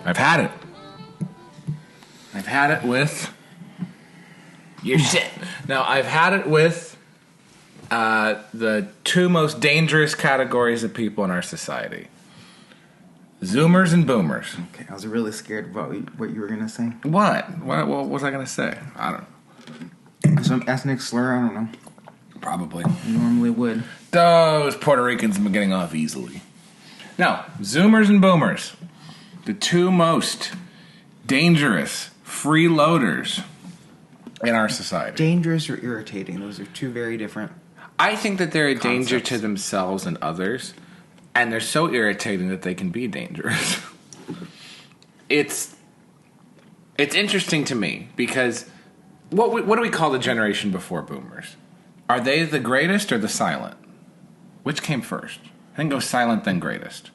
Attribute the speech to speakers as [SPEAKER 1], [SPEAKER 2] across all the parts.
[SPEAKER 1] I've had it. I've had it with your shit. Now, I've had it with the two most dangerous categories of people in our society. Zoomers and boomers.
[SPEAKER 2] Okay, I was really scared about what you were going to say.
[SPEAKER 1] What was I going to say? I don't know.
[SPEAKER 2] Some ethnic slur? I don't know.
[SPEAKER 1] Probably.
[SPEAKER 2] You normally would.
[SPEAKER 1] Those Puerto Ricans have been getting off easily. Now, Zoomers and boomers. The two most dangerous freeloaders in our society.
[SPEAKER 2] Dangerous or irritating? Those are two very different.
[SPEAKER 1] I think that they're a danger
[SPEAKER 2] concepts.
[SPEAKER 1] to themselves and others, and they're so irritating that they can be dangerous. It's interesting to me because what do we call the generation before boomers? Are they the greatest or the silent? Which came first? I think go silent then greatest.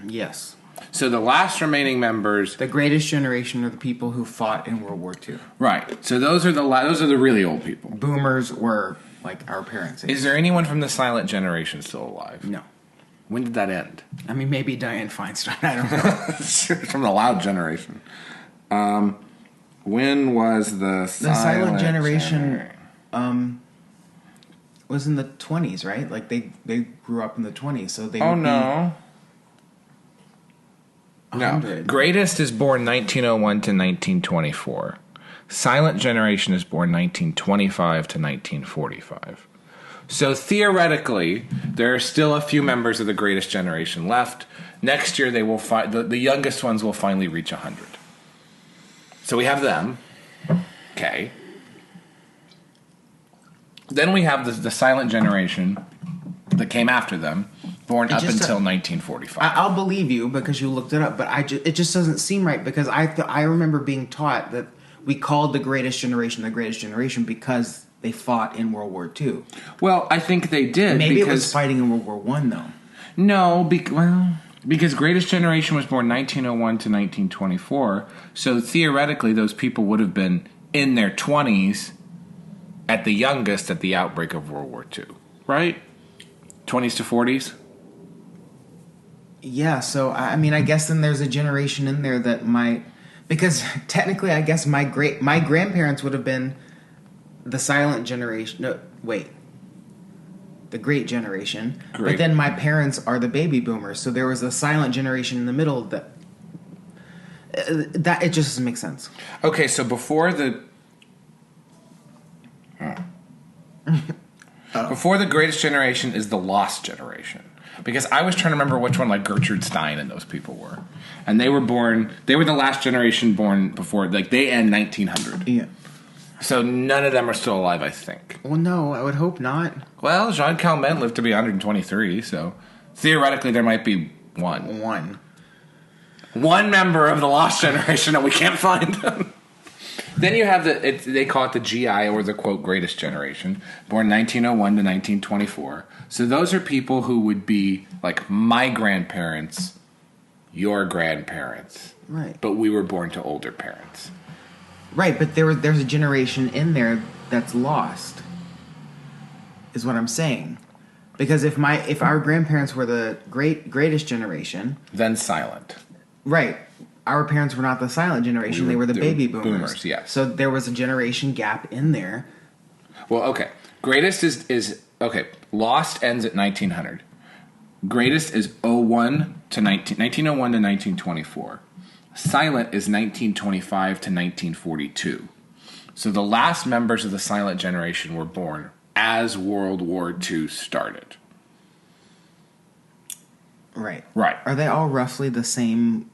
[SPEAKER 2] Yes.
[SPEAKER 1] So the last remaining members,
[SPEAKER 2] The greatest generation are the people who fought in World War II.
[SPEAKER 1] right? So those are the really old people.
[SPEAKER 2] Boomers were like our parents' age.
[SPEAKER 1] Is there anyone from the silent generation still alive?
[SPEAKER 2] No.
[SPEAKER 1] When did that end?
[SPEAKER 2] I mean, maybe Dianne Feinstein. I don't know.
[SPEAKER 1] From the loud generation. When was the
[SPEAKER 2] Silent generation was in the 20s, right? Like they grew up in the 20s, so they would
[SPEAKER 1] no.
[SPEAKER 2] be
[SPEAKER 1] No.
[SPEAKER 2] 100.
[SPEAKER 1] Greatest is born 1901 to 1924. Silent generation is born 1925 to 1945. So theoretically, there are still a few members of the greatest generation left. Next year, they will the youngest ones will finally reach 100. So we have them. Okay. Then we have the silent generation that came after them, born up until 1945.
[SPEAKER 2] I'll believe you because you looked it up, but it just doesn't seem right because I remember being taught that we called the greatest generation because they fought in World War II.
[SPEAKER 1] Well, I think they did.
[SPEAKER 2] Maybe
[SPEAKER 1] because
[SPEAKER 2] it was fighting in World War One though.
[SPEAKER 1] No, because Greatest Generation was born 1901 to 1924, so theoretically those people would have been in their 20s at the youngest at the outbreak of World War II, right? 20s to 40s?
[SPEAKER 2] Yeah, so I mean, I guess then there's a generation in there that might, because technically, I guess my grandparents would have been the silent generation. No, wait, the great generation.
[SPEAKER 1] Great.
[SPEAKER 2] But then my parents are the baby boomers, so there was a silent generation in the middle that it just doesn't make sense.
[SPEAKER 1] Okay, so before the before the Greatest Generation is the Lost Generation. Because I was trying to remember which one, like Gertrude Stein and those people were. And they were the last generation born before, like they end 1900.
[SPEAKER 2] Yeah.
[SPEAKER 1] So none of them are still alive, I think.
[SPEAKER 2] Well, no, I would hope not.
[SPEAKER 1] Well, Jean Calment lived to be 123, so theoretically there might be one. One member of the Lost Generation that we can't find. Then you have they call it the GI, or the, quote, Greatest Generation, born 1901 to 1924. So those are people who would be like my grandparents, your grandparents.
[SPEAKER 2] Right.
[SPEAKER 1] But we were born to older parents.
[SPEAKER 2] Right, but there's a generation in there that's lost, is what I'm saying. Because if our grandparents were the greatest generation,
[SPEAKER 1] Then silent.
[SPEAKER 2] right, our parents were not the silent generation; they were the baby boomers.
[SPEAKER 1] Yes.
[SPEAKER 2] So there was a generation gap in there.
[SPEAKER 1] Well, okay. Greatest is okay. Lost ends at 1900. Greatest is 1901 to 1924. Silent is 1925 to 1942. So the last members of the silent generation were born as World War II started.
[SPEAKER 2] Right.
[SPEAKER 1] Right.
[SPEAKER 2] Are they all roughly the same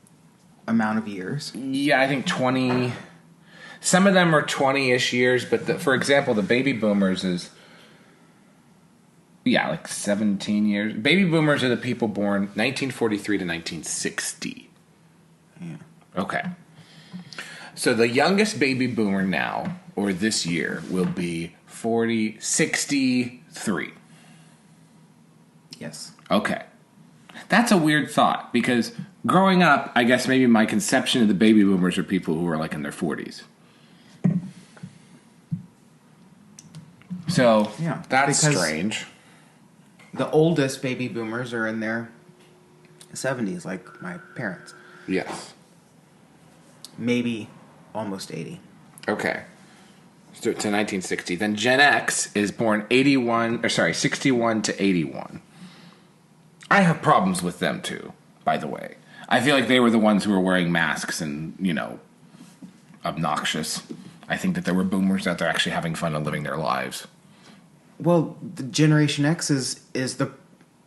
[SPEAKER 2] amount of years?
[SPEAKER 1] Yeah, I think 20. Some of them are 20-ish years, but for example, the baby boomers is, like 17 years. Baby boomers are the people born 1943 to 1960.
[SPEAKER 2] Yeah.
[SPEAKER 1] Okay. So the youngest baby boomer now, or this year, will be 63.
[SPEAKER 2] Yes.
[SPEAKER 1] Okay. That's a weird thought, because growing up, I guess maybe my conception of the baby boomers are people who are like in their 40s. So,
[SPEAKER 2] Yeah,
[SPEAKER 1] that's
[SPEAKER 2] because
[SPEAKER 1] strange.
[SPEAKER 2] The oldest baby boomers are in their 70s, like my parents.
[SPEAKER 1] Yes.
[SPEAKER 2] Maybe almost 80.
[SPEAKER 1] Okay. So to 1960. Then Gen X is born 61 to 81. I have problems with them too, by the way. I feel like they were the ones who were wearing masks and, obnoxious. I think that there were boomers out there actually having fun and living their lives.
[SPEAKER 2] Well, the Generation X is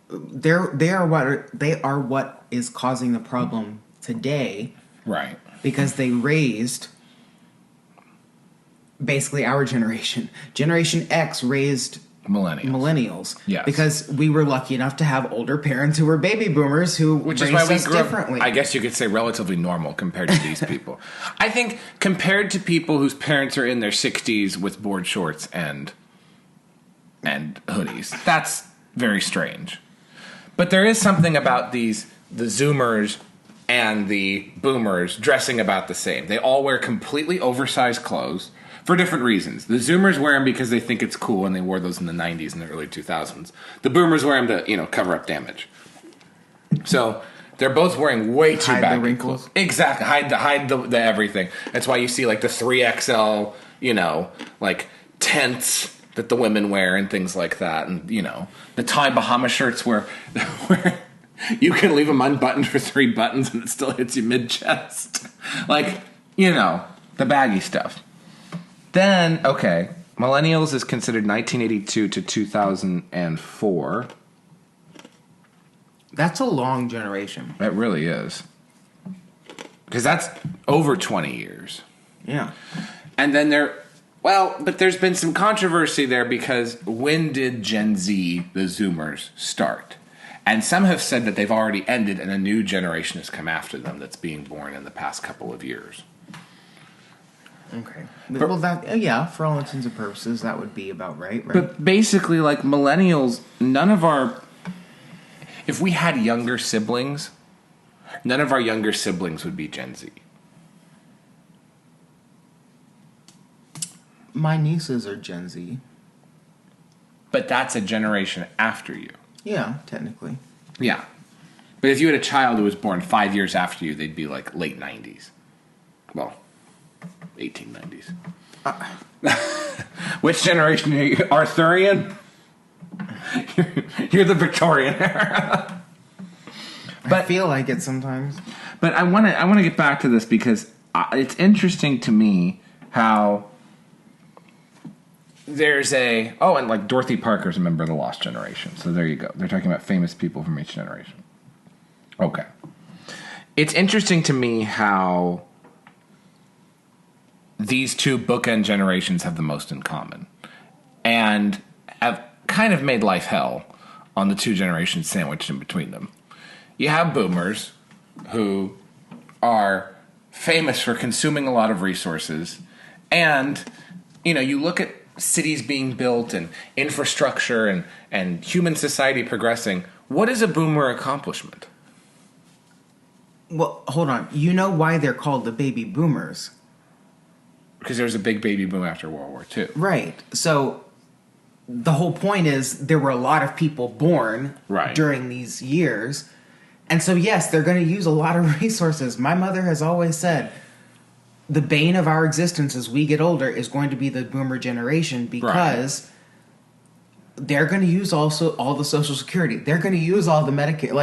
[SPEAKER 2] they are what is causing the problem today.
[SPEAKER 1] Right.
[SPEAKER 2] Because they raised basically our generation. Generation X raised millennials.
[SPEAKER 1] Yes.
[SPEAKER 2] Because we were lucky enough to have older parents who were baby boomers who
[SPEAKER 1] Which
[SPEAKER 2] raised
[SPEAKER 1] is why we
[SPEAKER 2] us
[SPEAKER 1] grew up,
[SPEAKER 2] differently.
[SPEAKER 1] I guess you could say relatively normal compared to these people. I think compared to people whose parents are in their 60s with board shorts and hoodies, that's very strange. But there is something about the Zoomers and the boomers dressing about the same. They all wear completely oversized clothes for different reasons. The Zoomers wear them because they think it's cool, and they wore those in the 90s and the early 2000s. The boomers wear them to, cover up damage. So they're both wearing way too baggy
[SPEAKER 2] the wrinkles.
[SPEAKER 1] clothes. Exactly. Hide the everything. That's why you see like the 3XL, like tents that the women wear and things like that. And, the tie Bahama shirts where you can leave them unbuttoned for 3 buttons and it still hits you mid-chest. Like, the baggy stuff. Then, okay, millennials is considered 1982 to 2004.
[SPEAKER 2] That's a long generation.
[SPEAKER 1] That really is. Because that's over 20 years.
[SPEAKER 2] Yeah.
[SPEAKER 1] And then but there's been some controversy there because when did Gen Z, the Zoomers, start? And some have said that they've already ended and a new generation has come after them that's being born in the past couple of years.
[SPEAKER 2] Okay. Well, for all intents and purposes, that would be about right?
[SPEAKER 1] But basically, like millennials, if we had younger siblings, none of our younger siblings would be Gen Z.
[SPEAKER 2] My nieces are Gen Z.
[SPEAKER 1] But that's a generation after you.
[SPEAKER 2] Yeah, technically.
[SPEAKER 1] Yeah. But if you had a child who was born 5 years after you, they'd be like late 90s. Well, 1890s. Which generation are you? Arthurian? You're the Victorian era.
[SPEAKER 2] But I feel like it sometimes.
[SPEAKER 1] But I want to get back to this because it's interesting to me how there's and like Dorothy Parker's a member of the Lost Generation. So there you go. They're talking about famous people from each generation. Okay. It's interesting to me how these two bookend generations have the most in common and have kind of made life hell on the two generations sandwiched in between them. You have boomers who are famous for consuming a lot of resources and, you look at cities being built and infrastructure and human society progressing. What is a boomer accomplishment?
[SPEAKER 2] Well, hold on. You know why they're called the baby boomers?
[SPEAKER 1] Because there was a big baby boom after World War II.
[SPEAKER 2] Right. So the whole point is there were a lot of people born during these years. And so, yes, they're going to use a lot of resources. My mother has always said the bane of our existence as we get older is going to be the boomer generation because they're going to use also all the Social Security. They're going to use all the Medicare,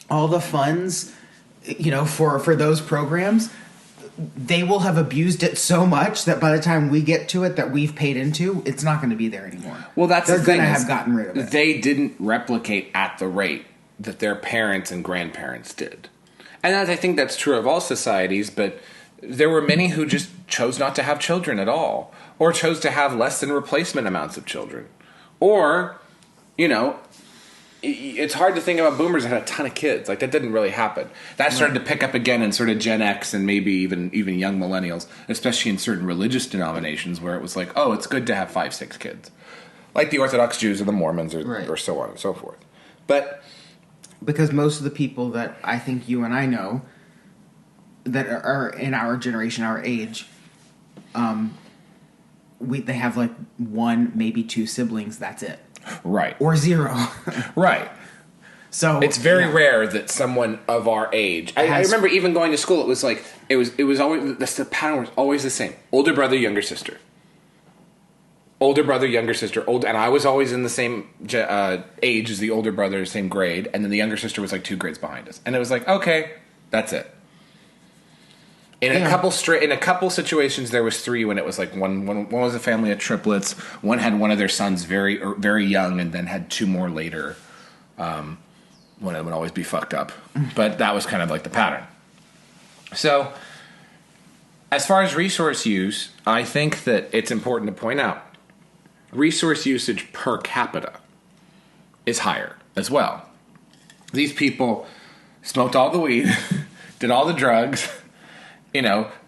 [SPEAKER 2] all the funds, for those programs. They will have abused it so much that by the time we get to it that we've paid into, it's not going to be there anymore.
[SPEAKER 1] Well, that's
[SPEAKER 2] they're going to have gotten rid of it.
[SPEAKER 1] They didn't replicate at the rate that their parents and grandparents did. And I think that's true of all societies, but there were many who just chose not to have children at all, or chose to have less than replacement amounts of children. Or, it's hard to think about boomers that had a ton of kids. Like, that didn't really happen. That started to pick up again in sort of Gen X and maybe even young millennials, especially in certain religious denominations where it was like, oh, it's good to have 5-6 kids. Like the Orthodox Jews or the Mormons or so on and so forth. But
[SPEAKER 2] because most of the people that I think you and I know that are in our generation, our age, they have like 1, maybe 2 siblings. That's it.
[SPEAKER 1] Right.
[SPEAKER 2] Or 0.
[SPEAKER 1] Right.
[SPEAKER 2] So
[SPEAKER 1] it's very rare that someone of our age. I remember even going to school. It was like it was always the pattern was always the same: older brother, younger sister. Older brother, younger sister, and I was always in the same age as the older brother, same grade, and then the younger sister was like 2 grades behind us, and it was like, okay, that's it. In a couple situations, there was 3 when it was like one was a family of triplets. One had one of their sons very very young, and then had 2 more later. One of them would always be fucked up, but that was kind of like the pattern. So, as far as resource use, I think that it's important to point out resource usage per capita is higher as well. These people smoked all the weed, did all the drugs,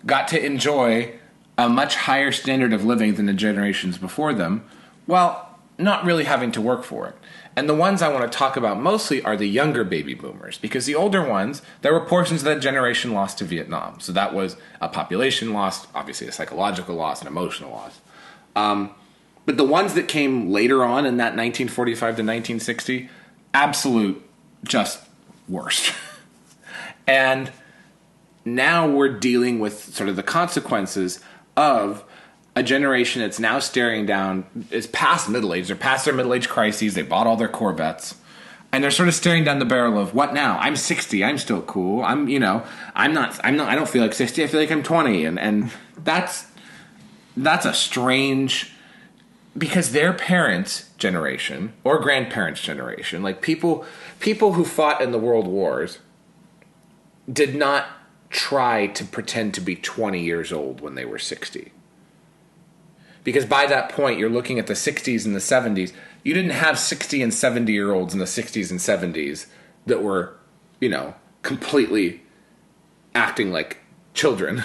[SPEAKER 1] got to enjoy a much higher standard of living than the generations before them, while not really having to work for it. And the ones I want to talk about mostly are the younger baby boomers, because the older ones, there were portions of that generation lost to Vietnam. So that was a population loss, obviously a psychological loss, an emotional loss. But the ones that came later on in that 1945 to 1960, absolute just worst. And now we're dealing with sort of the consequences of a generation that's now staring down, is past middle age. They're past their middle age crises. They bought all their Corvettes. And they're sort of staring down the barrel of, what now? I'm 60. I'm still cool. I don't feel like 60. I feel like I'm 20. And that's a strange, because their parents' generation or grandparents' generation, like people who fought in the world wars, did not try to pretend to be 20 years old when they were 60. Because by that point, you're looking at the 60s and the 70s. You didn't have 60 and 70-year-olds in the 60s and 70s that were, completely acting like children.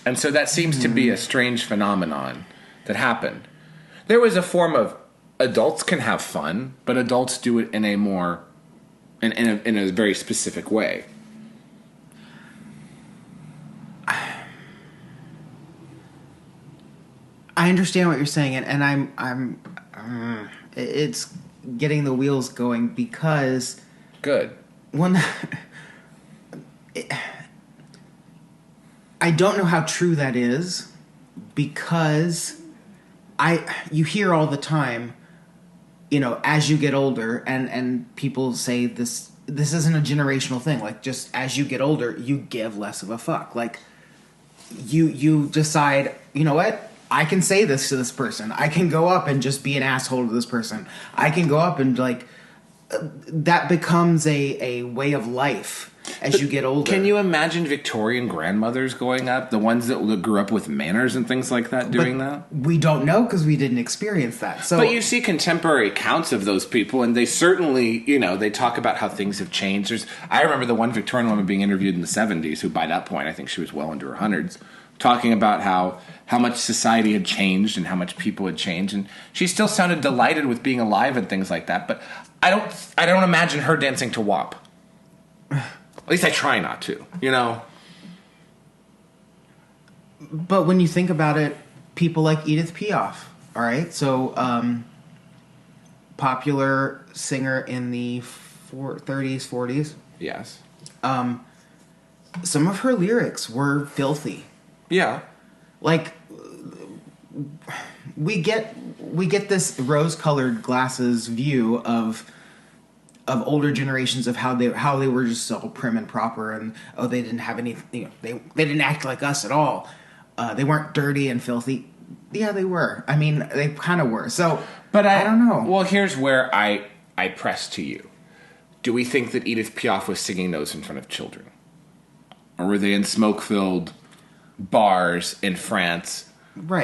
[SPEAKER 1] And so that seems to be a strange phenomenon that happened. There was a form of adults can have fun, but adults do it in a more, in a very specific way.
[SPEAKER 2] I understand what you're saying, and it's getting the wheels going, because
[SPEAKER 1] good.
[SPEAKER 2] I don't know how true that is, because you hear all the time, as you get older, and people say this isn't a generational thing. Like, just as you get older, you give less of a fuck. Like, you decide, you know what? I can say this to this person. I can go up and just be an asshole to this person. I can go up and that becomes a way of life as you get older.
[SPEAKER 1] Can you imagine Victorian grandmothers going up, the ones that grew up with manners and things like that, doing that?
[SPEAKER 2] We don't know, because we didn't experience that. So,
[SPEAKER 1] but you see contemporary accounts of those people, and they certainly, they talk about how things have changed. I remember the one Victorian woman being interviewed in the 70s, who by that point, I think she was well into her hundreds, talking about how much society had changed and how much people had changed, and she still sounded delighted with being alive and things like that. But I don't imagine her dancing to WAP. At least I try not to,
[SPEAKER 2] But when you think about it, people like Edith Piaf, all right? So, popular singer in the 30s, 40s.
[SPEAKER 1] Yes.
[SPEAKER 2] Some of her lyrics were filthy.
[SPEAKER 1] Yeah.
[SPEAKER 2] Like, we get this rose-colored glasses view of older generations of how they were just so prim and proper, and they didn't have any, they didn't act like us at all. They weren't dirty and filthy. Yeah, they were. I mean, they kind of were. So, but I don't know.
[SPEAKER 1] Well, here's where I press to you. Do we think that Edith Piaf was singing those in front of children? Or were they in smoke-filled bars in France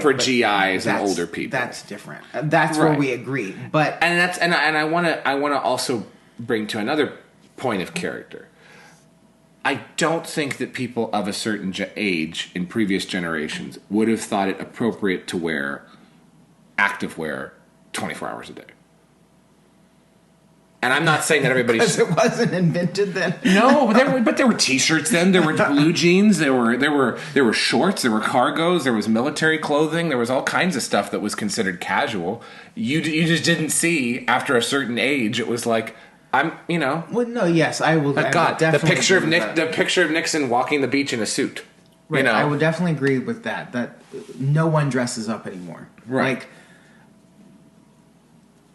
[SPEAKER 1] for GIs and older people?
[SPEAKER 2] That's different. That's where we agree. But
[SPEAKER 1] I want to also bring to another point of character. I don't think that people of a certain age in previous generations would have thought it appropriate to wear activewear 24 hours a day. And I'm not saying that everybody...
[SPEAKER 2] Because it wasn't invented then.
[SPEAKER 1] No, but there were T-shirts then. There were blue jeans. There were shorts. There were cargos. There was military clothing. There was all kinds of stuff that was considered casual. You just didn't see, after a certain age, it was like, I'm,
[SPEAKER 2] Well, no, yes, I will.
[SPEAKER 1] But
[SPEAKER 2] I
[SPEAKER 1] God,
[SPEAKER 2] would
[SPEAKER 1] the
[SPEAKER 2] definitely
[SPEAKER 1] picture of
[SPEAKER 2] agree with
[SPEAKER 1] Nick,
[SPEAKER 2] that.
[SPEAKER 1] the picture of Nixon walking the beach in a suit.
[SPEAKER 2] Right, I would definitely agree with that. That no one dresses up anymore.
[SPEAKER 1] Right.
[SPEAKER 2] Like,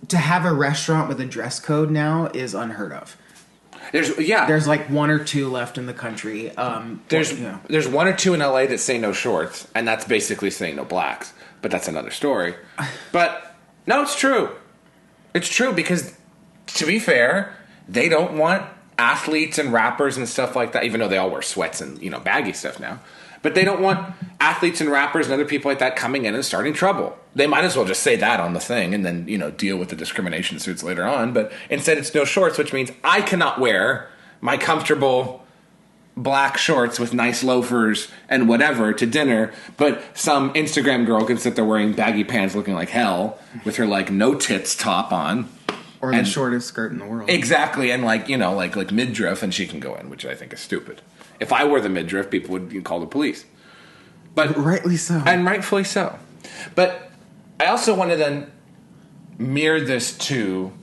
[SPEAKER 2] to have a restaurant with a dress code now is unheard of. There's like one or two left in the country.
[SPEAKER 1] There's one or two in LA that say no shorts, and that's basically saying no blacks. But that's another story. But no, it's true. It's true because, to be fair, they don't want athletes and rappers and stuff like that, even though they all wear sweats and baggy stuff now. But they don't want athletes and rappers and other people like that coming in and starting trouble. They might as well just say that on the thing and then, deal with the discrimination suits later on. But instead it's no shorts, which means I cannot wear my comfortable black shorts with nice loafers and whatever to dinner, but some Instagram girl can sit there wearing baggy pants looking like hell with her, like, no tits top on.
[SPEAKER 2] Or the shortest skirt in the world.
[SPEAKER 1] Exactly, and like midriff, and she can go in, which I think is stupid. If I wore the midriff, people would call the police. But
[SPEAKER 2] rightly so.
[SPEAKER 1] And rightfully so. But I also want to then mirror this to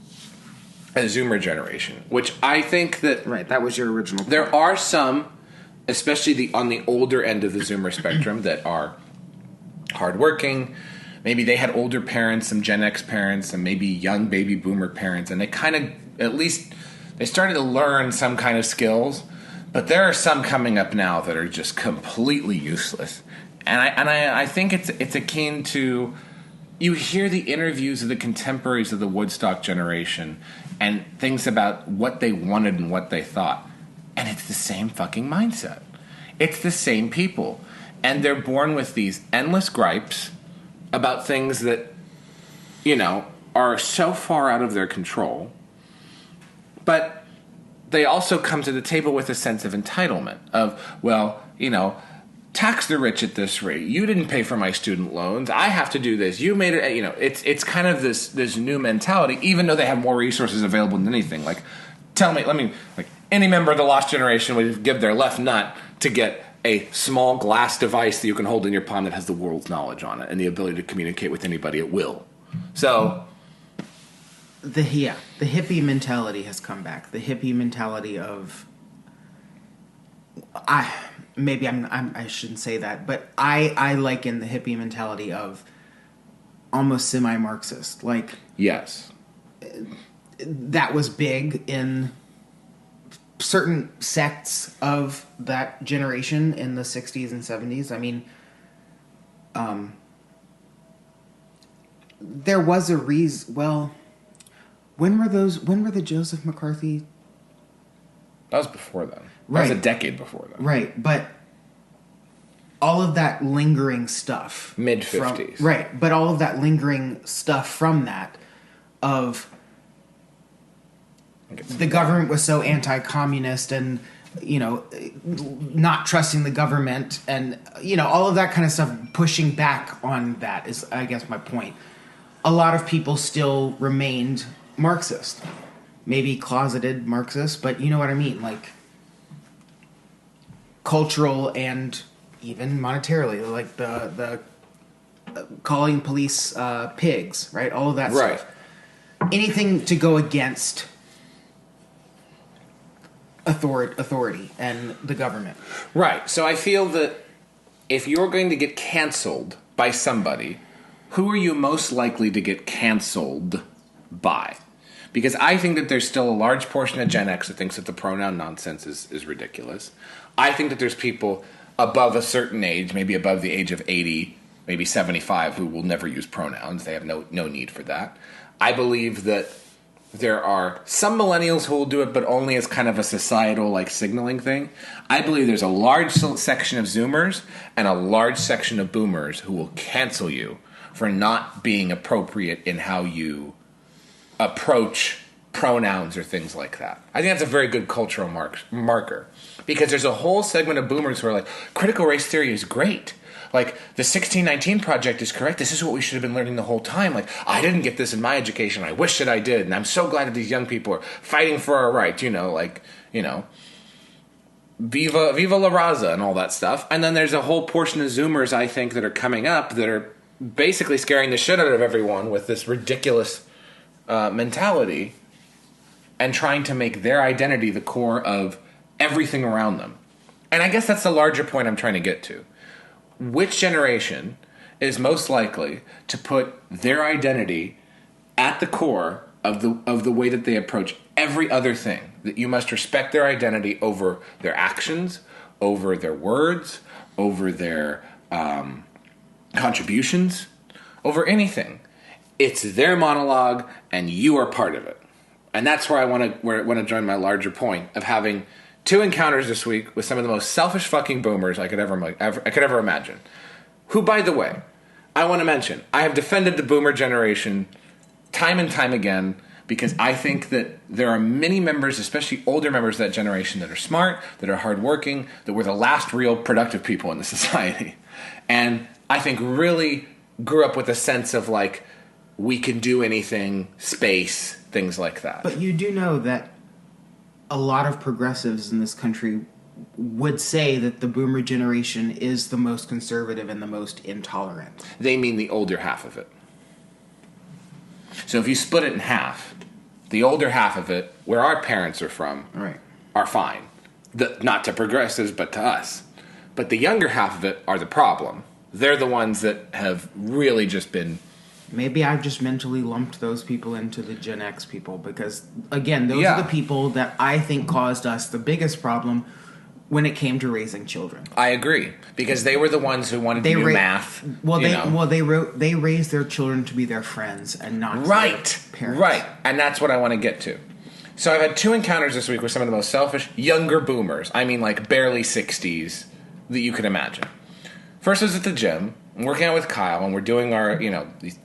[SPEAKER 1] a Zoomer generation, which I think that...
[SPEAKER 2] Right, that was your original point.
[SPEAKER 1] There are some, especially on the older end of the Zoomer spectrum, that are hardworking. Maybe they had older parents, some Gen X parents, and maybe young baby boomer parents, and they kind of, at least, they started to learn some kind of skills. But there are some coming up now that are just completely useless. And I think it's akin to... You hear the interviews of the contemporaries of the Woodstock generation and things about what they wanted and what they thought. And it's the same fucking mindset. It's the same people. And they're born with these endless gripes about things that, are so far out of their control. But they also come to the table with a sense of entitlement of, well, tax the rich at this rate. You didn't pay for my student loans. I have to do this. You made it. It's kind of this new mentality, even though they have more resources available than anything. Like, any member of the Lost Generation would give their left nut to get a small glass device that you can hold in your palm that has the world's knowledge on it and the ability to communicate with anybody at will. So,
[SPEAKER 2] the hippie mentality has come back. The hippie mentality of I shouldn't say that, but I liken the hippie mentality of almost semi-Marxist. Like,
[SPEAKER 1] yes,
[SPEAKER 2] that was big in certain sects of that generation in the 60s and 70s. I mean, there was a reason. Well, when were the Joseph McCarthy?
[SPEAKER 1] That was before then.
[SPEAKER 2] Right.
[SPEAKER 1] That was a decade before then.
[SPEAKER 2] Right, but all of that lingering stuff.
[SPEAKER 1] Mid-50s.
[SPEAKER 2] Right, but all of that lingering stuff from that of the government was so anti-communist and, not trusting the government and, all of that kind of stuff, pushing back on that is, I guess, my point. A lot of people still remained Marxist. Maybe closeted Marxist, but you know what I mean, like cultural and even monetarily, like the calling police pigs, right? All of that
[SPEAKER 1] right.
[SPEAKER 2] stuff. Anything to go against authority and the government.
[SPEAKER 1] Right. So I feel that if you're going to get canceled by somebody, who are you most likely to get canceled by? Because I think that there's still a large portion of Gen X that thinks that the pronoun nonsense is ridiculous. I think that there's people above a certain age, maybe above the age of 80, maybe 75, who will never use pronouns. They have no need for that. I believe that there are some millennials who will do it, but only as kind of a societal, like, signaling thing. I believe there's a large section of Zoomers and a large section of Boomers who will cancel you for not being appropriate in how you approach pronouns or things like that. I think that's a very good cultural marker. Because there's a whole segment of Boomers who are like, critical race theory is great. Like, the 1619 Project is correct. This is what we should have been learning the whole time. Like, I didn't get this in my education. I wish that I did. And I'm so glad that these young people are fighting for our rights. Viva la Raza and all that stuff. And then there's a whole portion of Zoomers, I think, that are coming up that are basically scaring the shit out of everyone with this ridiculous mentality and trying to make their identity the core of everything around them. And I guess that's the larger point I'm trying to get to. Which generation is most likely to put their identity at the core of the way that they approach every other thing? That you must respect their identity over their actions, over their words, over their contributions, over anything. It's their monologue, and you are part of it. And that's where I want to join my larger point of having 2 encounters this week with some of the most selfish fucking boomers I could ever imagine. Who, by the way, I want to mention, I have defended the boomer generation time and time again because I think that there are many members, especially older members of that generation, that are smart, that are hardworking, that were the last real productive people in the society. And I think really grew up with a sense of like, we can do anything, space, things like that.
[SPEAKER 2] But you do know that a lot of progressives in this country would say that the boomer generation is the most conservative and the most intolerant.
[SPEAKER 1] They mean the older half of it. So if you split it in half, the older half of it, where our parents are from,
[SPEAKER 2] right,
[SPEAKER 1] are fine. Not to progressives, but to us. But the younger half of it are the problem. They're the ones that have really just been...
[SPEAKER 2] Maybe I've just mentally lumped those people into the Gen X people because, again, those are the people that I think caused us the biggest problem when it came to raising children.
[SPEAKER 1] I agree, because they were the ones who wanted to do math.
[SPEAKER 2] They raised their children to be their friends and not their parents.
[SPEAKER 1] Right, and that's what I want to get to. So I've had 2 encounters this week with some of the most selfish younger boomers. I mean, like barely 60s that you could imagine. First was at the gym. I'm working out with Kyle, and we're doing our,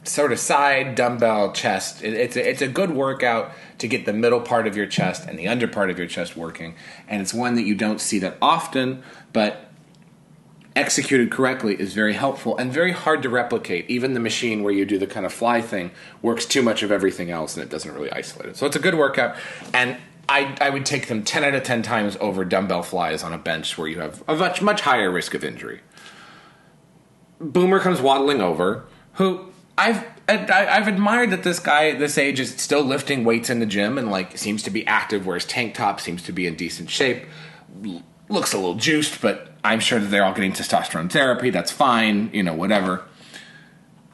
[SPEAKER 1] sort of side dumbbell chest. It's a good workout to get the middle part of your chest and the under part of your chest working. And it's one that you don't see that often, but executed correctly is very helpful and very hard to replicate. Even the machine where you do the kind of fly thing works too much of everything else, and it doesn't really isolate it. So it's a good workout, and I would take them 10 out of 10 times over dumbbell flies on a bench where you have a much, much higher risk of injury. Boomer comes waddling over, who I've admired that this guy this age is still lifting weights in the gym and like seems to be active, wears tank top, seems to be in decent shape, looks a little juiced, but I'm sure that they're all getting testosterone therapy. That's fine, whatever.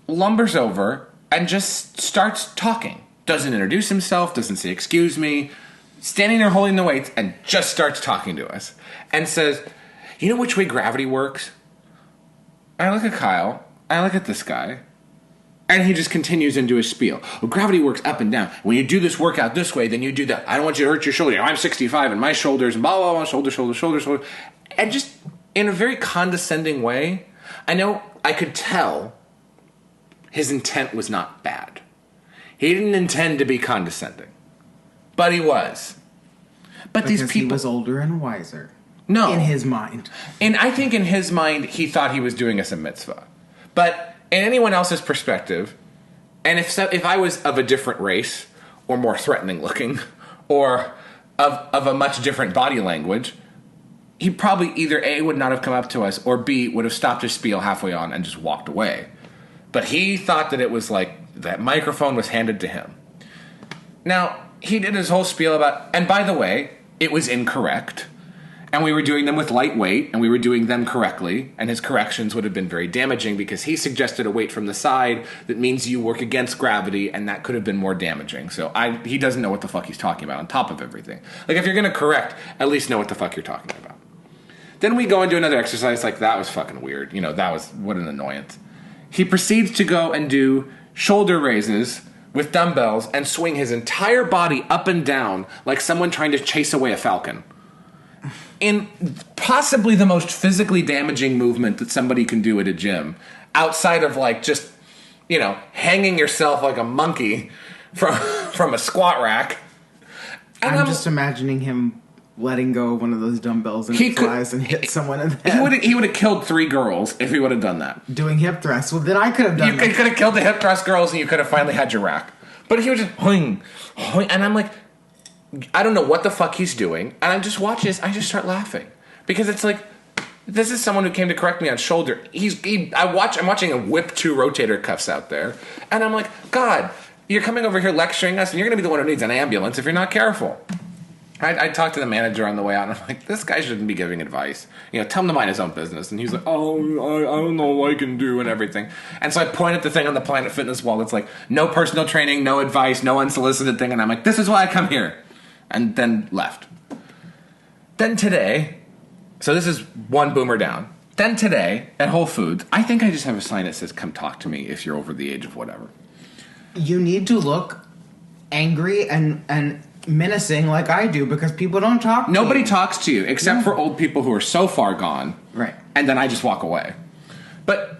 [SPEAKER 1] Lumbers over and just starts talking. Doesn't introduce himself, doesn't say excuse me, standing there holding the weights and just starts talking to us and says, "You know which way gravity works?" I look at Kyle, I look at this guy, and he just continues into his spiel. Well, gravity works up and down. When you do this workout this way, then you do that. I don't want you to hurt your shoulder. I'm 65 and my shoulders, and blah, blah, blah, shoulder. And just in a very condescending way, I know I could tell his intent was not bad. He didn't intend to be condescending, but he was. But
[SPEAKER 2] because
[SPEAKER 1] these people...
[SPEAKER 2] he was older and wiser.
[SPEAKER 1] No.
[SPEAKER 2] In his mind.
[SPEAKER 1] And I think in his mind, he thought he was doing us a mitzvah. But in anyone else's perspective, and if I was of a different race, or more threatening looking, or of a much different body language, he probably either A, would not have come up to us, or B, would have stopped his spiel halfway on and just walked away. But he thought that it was like that microphone was handed to him. Now, he did his whole spiel about, and by the way, it was incorrect. And we were doing them with light weight, and we were doing them correctly, and his corrections would have been very damaging because he suggested a weight from the side that means you work against gravity, and that could have been more damaging. So he doesn't know what the fuck he's talking about on top of everything. Like, if you're going to correct, at least know what the fuck you're talking about. Then we go and do another exercise, like, that was fucking weird. That was, what an annoyance. He proceeds to go and do shoulder raises with dumbbells and swing his entire body up and down like someone trying to chase away a falcon. In possibly the most physically damaging movement that somebody can do at a gym, outside of like just, hanging yourself like a monkey from a squat rack. And
[SPEAKER 2] I'm just imagining him letting go of one of those dumbbells and it flies and hit someone in the head.
[SPEAKER 1] He would have killed 3 girls if he would have done that.
[SPEAKER 2] Doing hip thrusts. Well, then I could have done that.
[SPEAKER 1] You could have killed the hip thrust girls and you could have finally had your rack. But he was just hoing, and I'm like, I don't know what the fuck he's doing, and I just watch this. I just start laughing because it's like, this is someone who came to correct me on shoulder. I'm watching him whip 2 rotator cuffs out there, and I'm like, God, you're coming over here lecturing us, and you're going to be the one who needs an ambulance if you're not careful. I talked to the manager on the way out, and I'm like, this guy shouldn't be giving advice. Tell him to mind his own business. And he's like, oh, I don't know what I can do and everything. And so I point at the thing on the Planet Fitness wall that's like, no personal training, no advice, no unsolicited thing. And I'm like, this is why I come here. And then left. Then today, so this is one boomer down. Then today, at Whole Foods, I think I just have a sign that says, come talk to me if you're over the age of whatever.
[SPEAKER 2] You need to look angry and menacing like I do because people don't talk to
[SPEAKER 1] Nobody
[SPEAKER 2] you.
[SPEAKER 1] talks to you except for old people who are so far gone.
[SPEAKER 2] Right.
[SPEAKER 1] And then I just walk away. But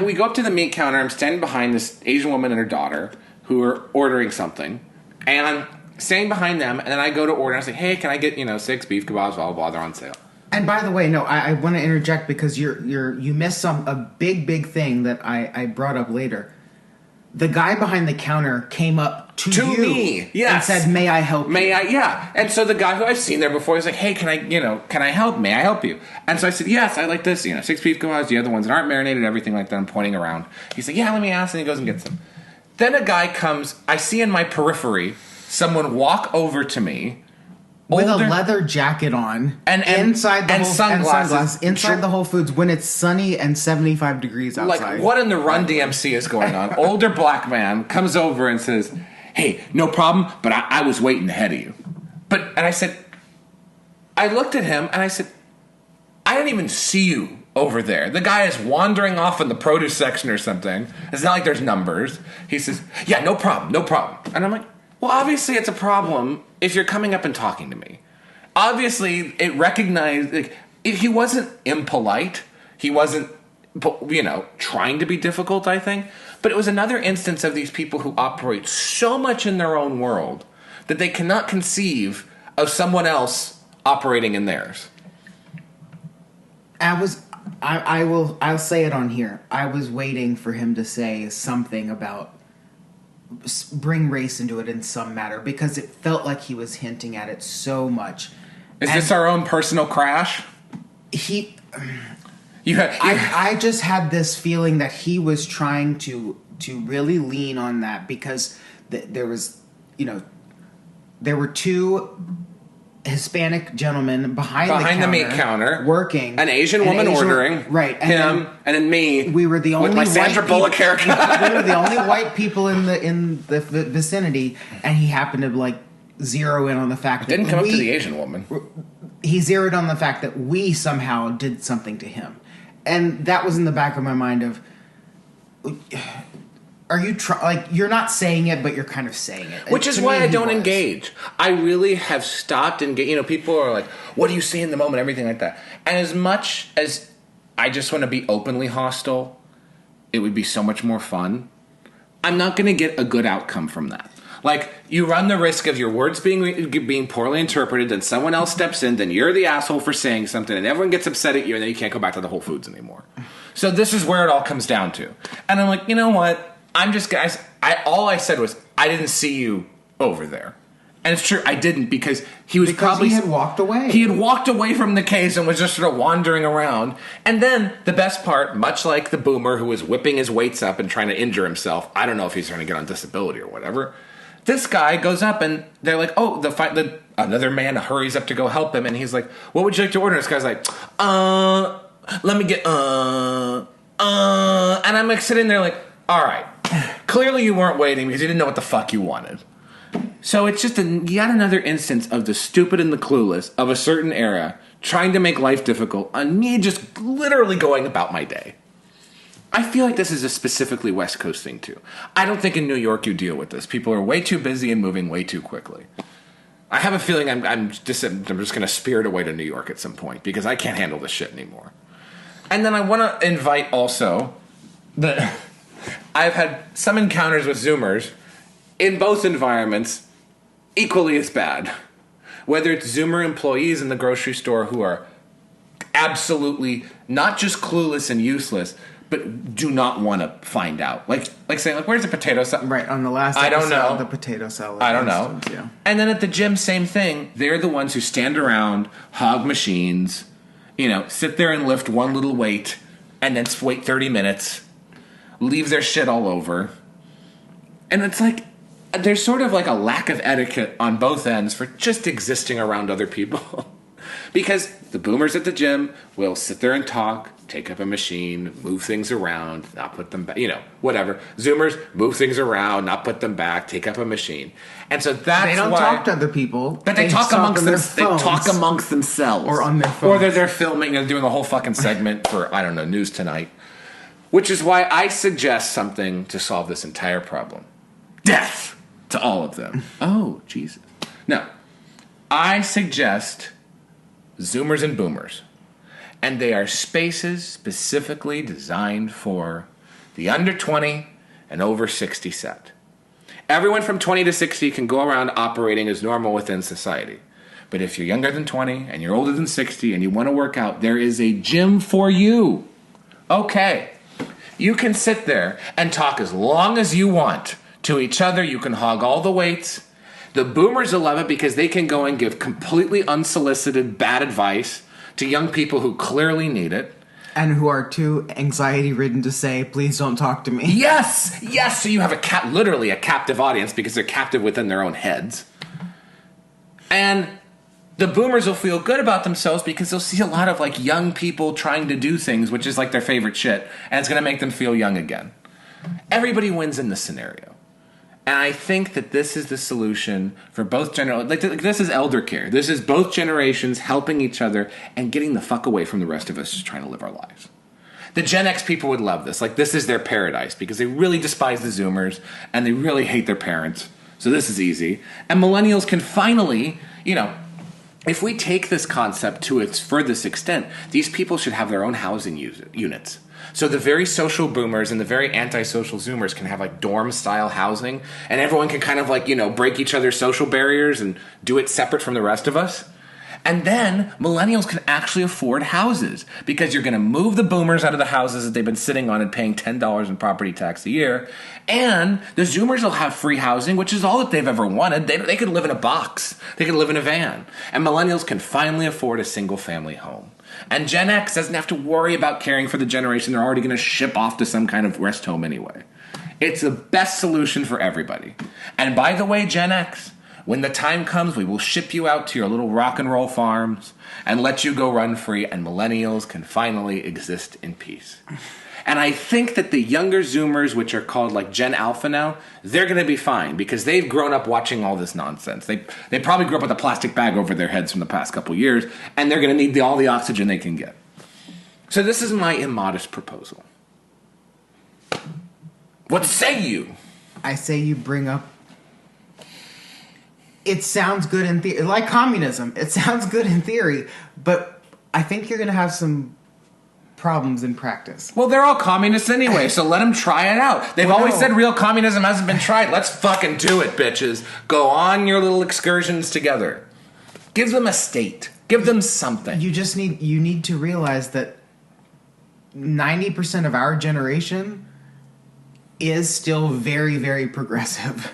[SPEAKER 1] we go up to the meat counter. I'm standing behind this Asian woman and her daughter who are ordering something. And I'm standing behind them. And then I go to order. And I say, hey, can I get, 6 beef kebabs, blah, blah, blah. They're on sale.
[SPEAKER 2] And by the way, no, I want to interject because you missed a big thing that I brought up later. The guy behind the counter came up to you
[SPEAKER 1] me, yes,
[SPEAKER 2] and said, "May I help you?"
[SPEAKER 1] May I? Yeah. And so the guy who I've seen there before is like, "Hey, can I help? May I help you?" And so I said, "Yes, I like this. 6 beef kebabs, the other ones that aren't marinated, everything like that." I'm pointing around. He's like, "Yeah, let me ask," and he goes and gets them. Then a guy comes. I see in my periphery someone walk over to me.
[SPEAKER 2] With a leather jacket on,
[SPEAKER 1] and
[SPEAKER 2] inside the
[SPEAKER 1] sunglasses,
[SPEAKER 2] inside the Whole Foods when it's sunny and 75 degrees outside.
[SPEAKER 1] Like, what in the Run DMC is going on? Older black man comes over and says, "Hey, no problem, but I was waiting ahead of you." And I said, I looked at him and I said, I didn't even see you over there. The guy is wandering off in the produce section or something. It's not like there's numbers. He says, "Yeah, no problem, no problem." And I'm like, well, obviously it's a problem if you're coming up and talking to me. Obviously, it recognized, he wasn't impolite. He wasn't, trying to be difficult, I think. But it was another instance of these people who operate so much in their own world that they cannot conceive of someone else operating in theirs.
[SPEAKER 2] I'll say it on here. I was waiting for him to say something about bring race into it in some matter because it felt like he was hinting at it so much.
[SPEAKER 1] Is this our own personal crash?
[SPEAKER 2] I just had this feeling that he was trying to really lean on that because there were two Hispanic gentlemen behind
[SPEAKER 1] the meat counter
[SPEAKER 2] working,
[SPEAKER 1] an Asian woman ordering,
[SPEAKER 2] right,
[SPEAKER 1] and then me.
[SPEAKER 2] We were the only
[SPEAKER 1] with my Sandra Bullock haircut.
[SPEAKER 2] We were the only white people in the vicinity, and he happened to zero in on the fact that
[SPEAKER 1] didn't come up to the Asian woman.
[SPEAKER 2] He zeroed on the fact that we somehow did something to him, and that was in the back of my mind of. Are you you're not saying it, but you're kind of saying it.
[SPEAKER 1] Which is why I don't engage. I really have stopped engaging. People are like, what do you see in the moment? Everything like that. And as much as I just want to be openly hostile, it would be so much more fun. I'm not going to get a good outcome from that. You run the risk of your words being poorly interpreted, then someone else steps in, then you're the asshole for saying something, and everyone gets upset at you, and then you can't go back to the Whole Foods anymore. So this is where it all comes down to. And I'm like, you know what? All I said was, I didn't see you over there. And it's true, I didn't because he had
[SPEAKER 2] walked away.
[SPEAKER 1] He had walked away from the case and was just sort of wandering around. And then the best part, much like the boomer who was whipping his weights up and trying to injure himself, I don't know if he's trying to get on disability or whatever. This guy goes up and they're like, oh, another man hurries up to go help him. And he's like, what would you like to order? And this guy's like, let me get, and I'm sitting there like, all right. Clearly you weren't waiting because you didn't know what the fuck you wanted. So it's just yet another instance of the stupid and the clueless of a certain era trying to make life difficult and me just literally going about my day. I feel like this is a specifically West Coast thing too. I don't think in New York you deal with this. People are way too busy and moving way too quickly. I have a feeling I'm just going to spirit away to New York at some point because I can't handle this shit anymore. And then I want to invite also that I've had some encounters with Zoomers in both environments equally as bad. Whether it's Zoomer employees in the grocery store who are absolutely not just clueless and useless, but do not want to find out. Like saying, where's the potato salad?
[SPEAKER 2] Right, on the last episode,
[SPEAKER 1] I don't know.
[SPEAKER 2] The potato salad.
[SPEAKER 1] I don't know.
[SPEAKER 2] Yeah.
[SPEAKER 1] And then at the gym, same thing. They're the ones who stand around, hog machines, sit there and lift one little weight, and then wait 30 minutes, leave their shit all over. And it's like, there's sort of like a lack of etiquette on both ends for just existing around other people. Because the boomers at the gym will sit there and talk, take up a machine, move things around, not put them back, whatever. Zoomers move things around, not put them back, take up a machine. And so that's why...
[SPEAKER 2] They don't talk to other people.
[SPEAKER 1] But they talk amongst themselves.
[SPEAKER 2] Or on their phones.
[SPEAKER 1] Or they're filming and doing a whole fucking segment for, I don't know, News Tonight. Which is why I suggest something to solve this entire problem. Death to all of them. Oh, Jesus. No. I suggest Zoomers and Boomers. And they are spaces specifically designed for the under 20 and over 60 set. Everyone from 20 to 60 can go around operating as normal within society. But if you're younger than 20 and you're older than 60 and you want to work out, there is a gym for you. Okay. You can sit there and talk as long as you want to each other. You can hog all the weights. The boomers will love it because they can go and give completely unsolicited bad advice to young people who clearly need it.
[SPEAKER 2] And who are too anxiety-ridden to say, please don't talk to me.
[SPEAKER 1] Yes! Yes! So you have literally a captive audience because they're captive within their own heads. And the boomers will feel good about themselves because they'll see a lot of like young people trying to do things, which is like their favorite shit, and it's going to make them feel young again. Everybody wins in this scenario. And I think that this is the solution for both generations. Like, this is elder care. This is both generations helping each other and getting the fuck away from the rest of us just trying to live our lives. The Gen X people would love this. Like, this is their paradise because they really despise the Zoomers and they really hate their parents. So this is easy. And millennials can finally, if we take this concept to its furthest extent, these people should have their own housing units. So the very social boomers and the very antisocial Zoomers can have like dorm-style housing, and everyone can kind of like, break each other's social barriers and do it separate from the rest of us. And then millennials can actually afford houses because you're going to move the boomers out of the houses that they've been sitting on and paying $10 in property tax a year. And the Zoomers will have free housing, which is all that they've ever wanted. They could live in a box. They could live in a van. And millennials can finally afford a single-family home. And Gen X doesn't have to worry about caring for the generation they're already going to ship off to some kind of rest home anyway. It's the best solution for everybody. And by the way, Gen X, when the time comes, we will ship you out to your little rock and roll farms and let you go run free, and millennials can finally exist in peace. And I think that the younger Zoomers, which are called like Gen Alpha now, they're going to be fine because they've grown up watching all this nonsense. They probably grew up with a plastic bag over their heads from the past couple years, and they're going to need all the oxygen they can get. So this is my immodest proposal. What say you?
[SPEAKER 2] I say you bring up... It sounds good in theory. Like communism. It sounds good in theory, but I think you're going to have some problems in practice.
[SPEAKER 1] Well, they're all communists anyway, so let them try it out. They've always said real communism hasn't been tried. Let's fucking do it, bitches. Go on your little excursions together. Give them a state. Give them something.
[SPEAKER 2] You need to realize that 90% of our generation is still very, very progressive.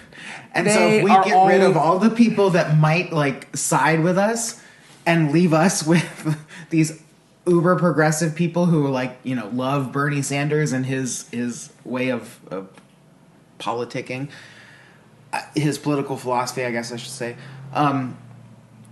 [SPEAKER 2] And so if we get rid of all the people that might like side with us and leave us with these uber progressive people who like, love Bernie Sanders and his way of politicking, his political philosophy, I guess I should say,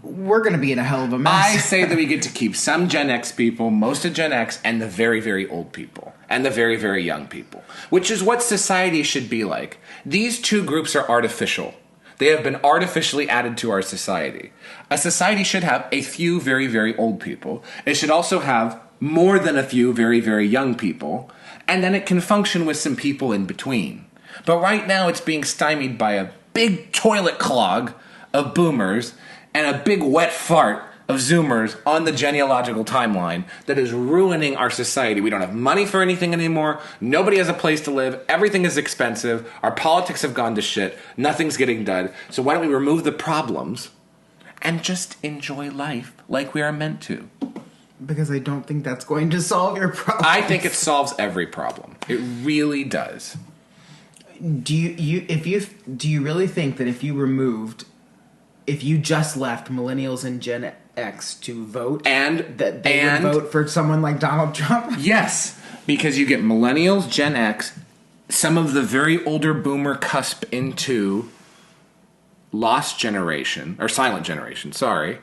[SPEAKER 2] we're going to be in a hell of a mess.
[SPEAKER 1] I say that we get to keep some Gen X people, most of Gen X, and the very, very old people, and the very, very young people, which is what society should be like. These two groups are artificial. They have been artificially added to our society. A society should have a few very, very old people. It should also have more than a few very, very young people. And then it can function with some people in between. But right now it's being stymied by a big toilet clog of boomers and a big wet fart of Zoomers on the genealogical timeline that is ruining our society. We don't have money for anything anymore. Nobody has a place to live. Everything is expensive. Our politics have gone to shit. Nothing's getting done. So why don't we remove the problems and just enjoy life like we are meant to?
[SPEAKER 2] Because I don't think that's going to solve your problem.
[SPEAKER 1] I think it solves every problem. It really does.
[SPEAKER 2] Do you really think that if you just left millennials and Gen X to vote,
[SPEAKER 1] and
[SPEAKER 2] that they would vote for someone like Donald Trump?
[SPEAKER 1] Yes, because you get millennials, Gen X, some of the very older boomer cusp into lost generation, or silent generation, sorry,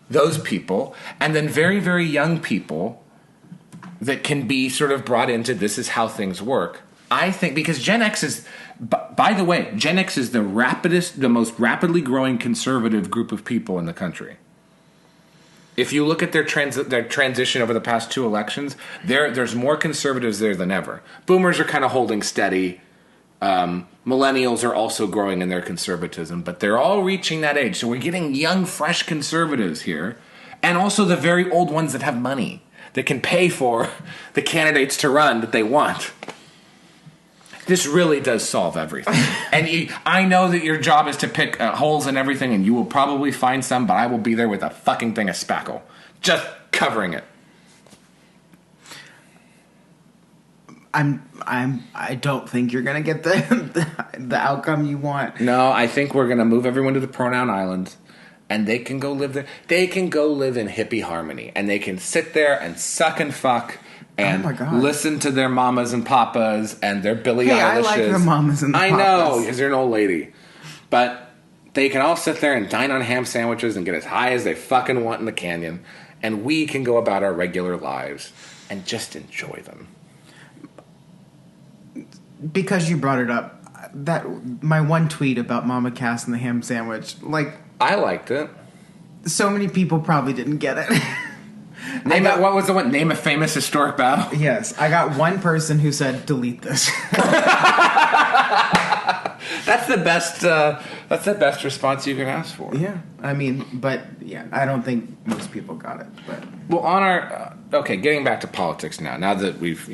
[SPEAKER 1] those people, and then very, very young people that can be sort of brought into this is how things work. I think because Gen X is, by the way, Gen X is the most rapidly growing conservative group of people in the country. If you look at their transition over the past 2 elections, there's more conservatives there than ever. Boomers are kind of holding steady. Millennials are also growing in their conservatism, but they're all reaching that age. So we're getting young, fresh conservatives here, and also the very old ones that have money, that can pay for the candidates to run that they want. This really does solve everything. And I know that your job is to pick holes in everything, and you will probably find some, but I will be there with a fucking thing of spackle, just covering it.
[SPEAKER 2] I don't think you're gonna get the outcome you want.
[SPEAKER 1] No, I think we're gonna move everyone to the Pronoun Islands, and they can go live there. They can go live in hippie harmony, and they can sit there and suck and fuck and listen to their mamas and papas and their Billie Eilishes.
[SPEAKER 2] I like their mamas and papas.
[SPEAKER 1] I know, because you're an old lady. But they can all sit there and dine on ham sandwiches and get as high as they fucking want in the canyon. And we can go about our regular lives and just enjoy them.
[SPEAKER 2] Because you brought it up, that my one tweet about Mama Cass and the ham sandwich, like...
[SPEAKER 1] I liked it.
[SPEAKER 2] So many people probably didn't get it.
[SPEAKER 1] What was the one? Name a famous historic battle?
[SPEAKER 2] Yes. I got one person who said, delete this.
[SPEAKER 1] That's the best response you can ask for.
[SPEAKER 2] Yeah. I mean, but yeah, I don't think most people got it. But
[SPEAKER 1] well, on our... okay, getting back to politics now that we've,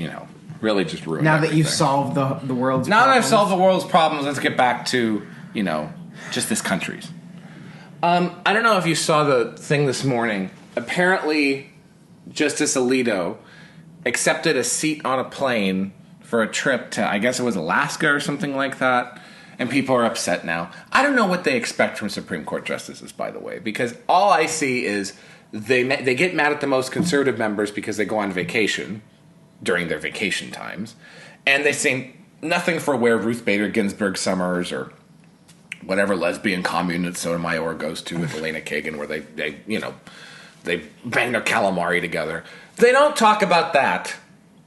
[SPEAKER 1] really just ruined
[SPEAKER 2] now
[SPEAKER 1] everything.
[SPEAKER 2] That you've solved the world's problems.
[SPEAKER 1] Now that I've solved the world's problems, let's get back to, just this country's. I don't know if you saw the thing this morning. Apparently, Justice Alito accepted a seat on a plane for a trip to, I guess it was Alaska or something like that, and people are upset now. I don't know what they expect from Supreme Court justices, by the way, because all I see is they get mad at the most conservative members because they go on vacation during their vacation times, and they say nothing for where Ruth Bader Ginsburg summers or whatever lesbian commune that Sotomayor goes to with Elena Kagan, where they bang their calamari together. They don't talk about that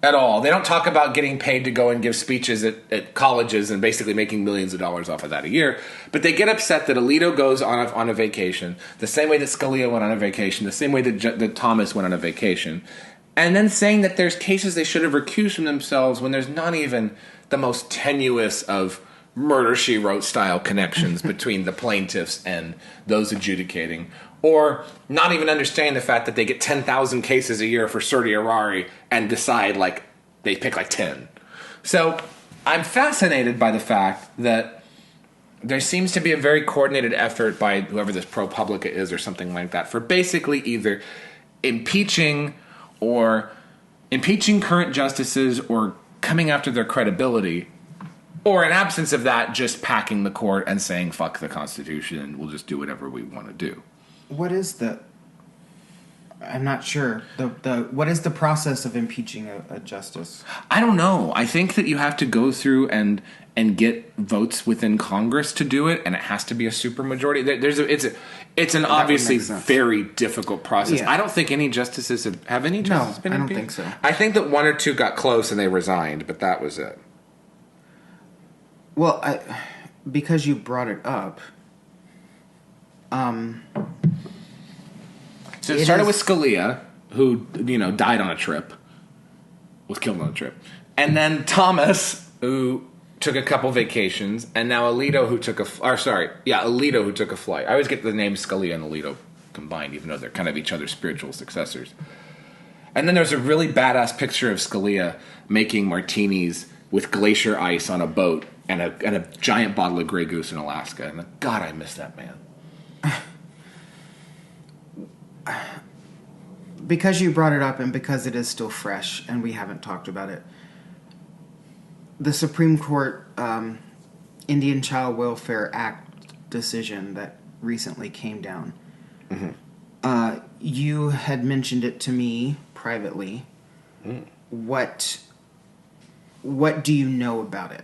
[SPEAKER 1] at all. They don't talk about getting paid to go and give speeches at colleges and basically making millions of dollars off of that a year. But they get upset that Alito goes on a vacation, the same way that Scalia went on a vacation, the same way that Thomas went on a vacation, and then saying that there's cases they should have recused from themselves when there's not even the most tenuous of Murder, She Wrote style connections between the plaintiffs and those adjudicating, or not even understanding the fact that they get 10,000 cases a year for certiorari and decide they pick 10. So I'm fascinated by the fact that there seems to be a very coordinated effort by whoever this ProPublica is or something like that for basically either impeaching current justices or coming after their credibility, or in absence of that, just packing the court and saying, fuck the Constitution, and we'll just do whatever we want to do.
[SPEAKER 2] What is I'm not sure. What is the process of impeaching a justice?
[SPEAKER 1] I don't know. I think that you have to go through and get votes within Congress to do it, and it has to be a supermajority. It's an obviously very difficult process. Yeah. I don't think any justices have any justices been impeached?
[SPEAKER 2] I don't think so.
[SPEAKER 1] I think that 1 or 2 got close and they resigned, but that was it.
[SPEAKER 2] Well, because you brought it up,
[SPEAKER 1] so it started with Scalia, who died on a trip, was killed on a trip, and then Thomas, who took a couple vacations, and now Alito, who took a flight. I always get the names Scalia and Alito combined, even though they're kind of each other's spiritual successors. And then there's a really badass picture of Scalia making martinis with glacier ice on a boat and a giant bottle of Grey Goose in Alaska. And God, I miss that man.
[SPEAKER 2] Because you brought it up and because it is still fresh and we haven't talked about it, the Supreme Court Indian Child Welfare Act decision that recently came down, you had mentioned it to me privately. What do you know about it?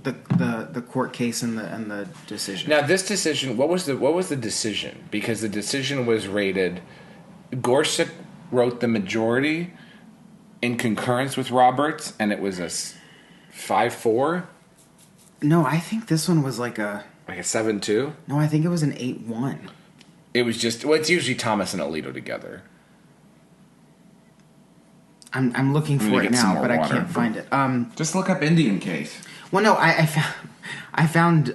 [SPEAKER 2] the court case and the decision.
[SPEAKER 1] Now, this decision, what was the decision? Because the decision was rated. Gorsuch wrote the majority in concurrence with Roberts, and it was a 5-4.
[SPEAKER 2] No, I think this one was like a
[SPEAKER 1] 7-2.
[SPEAKER 2] No, I think it was an 8-1.
[SPEAKER 1] It was just it's usually Thomas and Alito together.
[SPEAKER 2] I'm looking for it now, but I can't find it.
[SPEAKER 1] Just look up Indian case.
[SPEAKER 2] Well, no, I found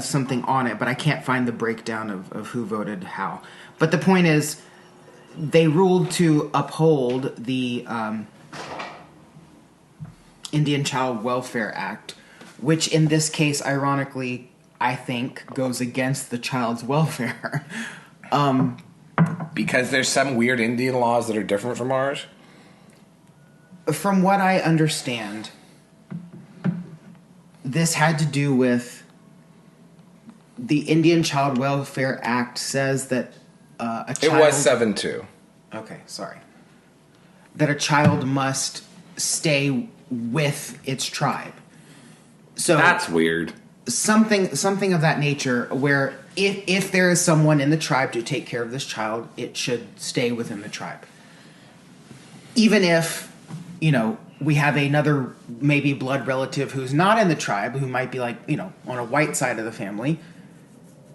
[SPEAKER 2] something on it, but I can't find the breakdown of who voted how. But the point is, they ruled to uphold the Indian Child Welfare Act, which in this case, ironically, I think goes against the child's welfare.
[SPEAKER 1] Because there's some weird Indian laws that are different from ours?
[SPEAKER 2] From what I understand, this had to do with the Indian Child Welfare Act says that a child...
[SPEAKER 1] It was 7-2.
[SPEAKER 2] Okay, sorry. That a child must stay with its tribe. So
[SPEAKER 1] that's weird.
[SPEAKER 2] Something of that nature where if there is someone in the tribe to take care of this child, it should stay within the tribe. Even if, we have another maybe blood relative who's not in the tribe, who might be like, on a white side of the family,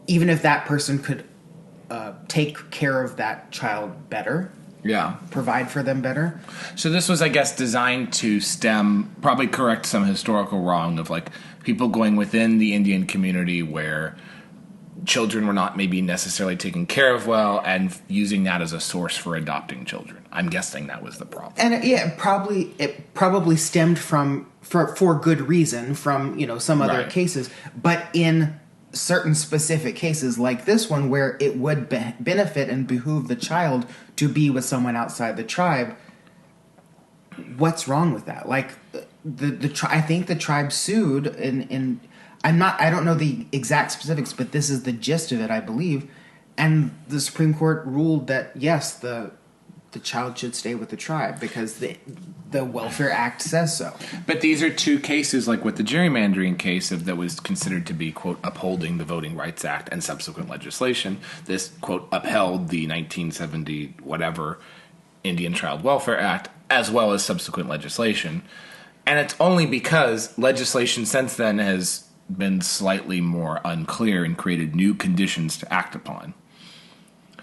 [SPEAKER 2] even if that person could take care of that child better.
[SPEAKER 1] Yeah.
[SPEAKER 2] Provide for them better.
[SPEAKER 1] So this was, I guess, designed to probably correct some historical wrong of people going within the Indian community where children were not maybe necessarily taken care of well, and using that as a source for adopting children. I'm guessing that was the problem.
[SPEAKER 2] And it probably stemmed from for good reason from some other cases, but in certain specific cases like this one where it would benefit and behoove the child to be with someone outside the tribe, what's wrong with that? I think the tribe sued in I don't know the exact specifics, but this is the gist of it, I believe. And the Supreme Court ruled that yes, the child should stay with the tribe because the Welfare Act says so.
[SPEAKER 1] But these are two cases, like with the gerrymandering case that was considered to be, quote, upholding the Voting Rights Act and subsequent legislation. This, quote, upheld the 1970 whatever Indian Child Welfare Act as well as subsequent legislation. And it's only because legislation since then has been slightly more unclear and created new conditions to act upon.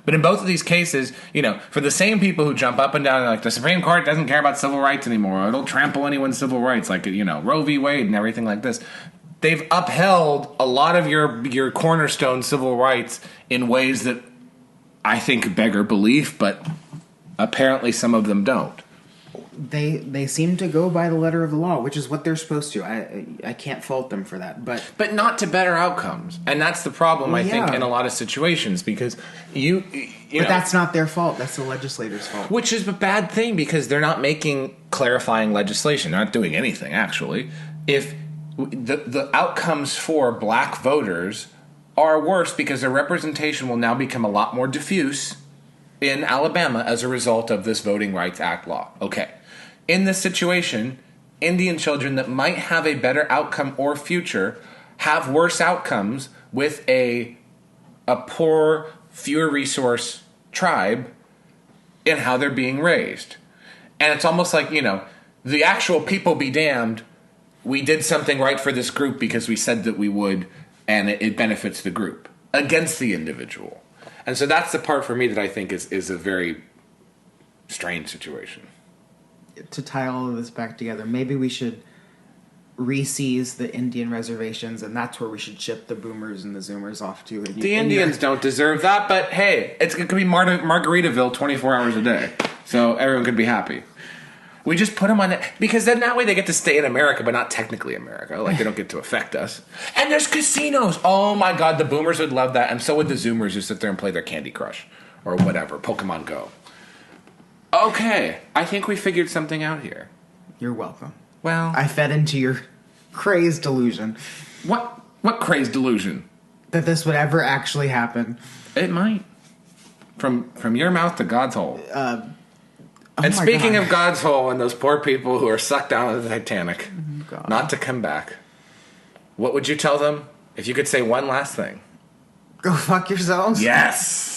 [SPEAKER 1] But in both of these cases, for the same people who jump up and down, the Supreme Court doesn't care about civil rights anymore, or it'll trample anyone's civil rights, Roe v. Wade and everything like this. They've upheld a lot of your cornerstone civil rights in ways that I think beggar belief, but apparently some of them don't.
[SPEAKER 2] They seem to go by the letter of the law, which is what they're supposed to. I can't fault them for that, but
[SPEAKER 1] not to better outcomes, and that's the problem. I think in a lot of situations because but
[SPEAKER 2] that's not their fault. That's the legislators' fault,
[SPEAKER 1] which is a bad thing because they're not making clarifying legislation. They're not doing anything actually. If the outcomes for black voters are worse because their representation will now become a lot more diffuse in Alabama as a result of this Voting Rights Act law. Okay. In this situation, Indian children that might have a better outcome or future have worse outcomes with a poor, fewer resource tribe in how they're being raised. And it's almost like, the actual people be damned, we did something right for this group because we said that we would, and it benefits the group against the individual. And so that's the part for me that I think is a very strange situation.
[SPEAKER 2] To tie all of this back together, maybe we should re-seize the Indian reservations, and that's where we should ship the boomers and the zoomers off to.
[SPEAKER 1] The Indians don't deserve that, but hey, it could be Margaritaville 24 hours a day, so everyone could be happy. We just put them on it, because then that way they get to stay in America, but not technically America. They don't get to affect us. And there's casinos. Oh my God, the boomers would love that, and so would the zoomers who sit there and play their Candy Crush or whatever, Pokemon Go. Okay, I think we figured something out here.
[SPEAKER 2] You're welcome.
[SPEAKER 1] Well,
[SPEAKER 2] I fed into your crazed delusion.
[SPEAKER 1] What crazed delusion?
[SPEAKER 2] That this would ever actually happen.
[SPEAKER 1] It might. From your mouth to God's hole. And speaking of God's hole and those poor people who are sucked down to the Titanic.
[SPEAKER 2] Mm-hmm. God.
[SPEAKER 1] not to come back, what would you tell them if you could say one last thing?
[SPEAKER 2] Go fuck yourselves.
[SPEAKER 1] Yes.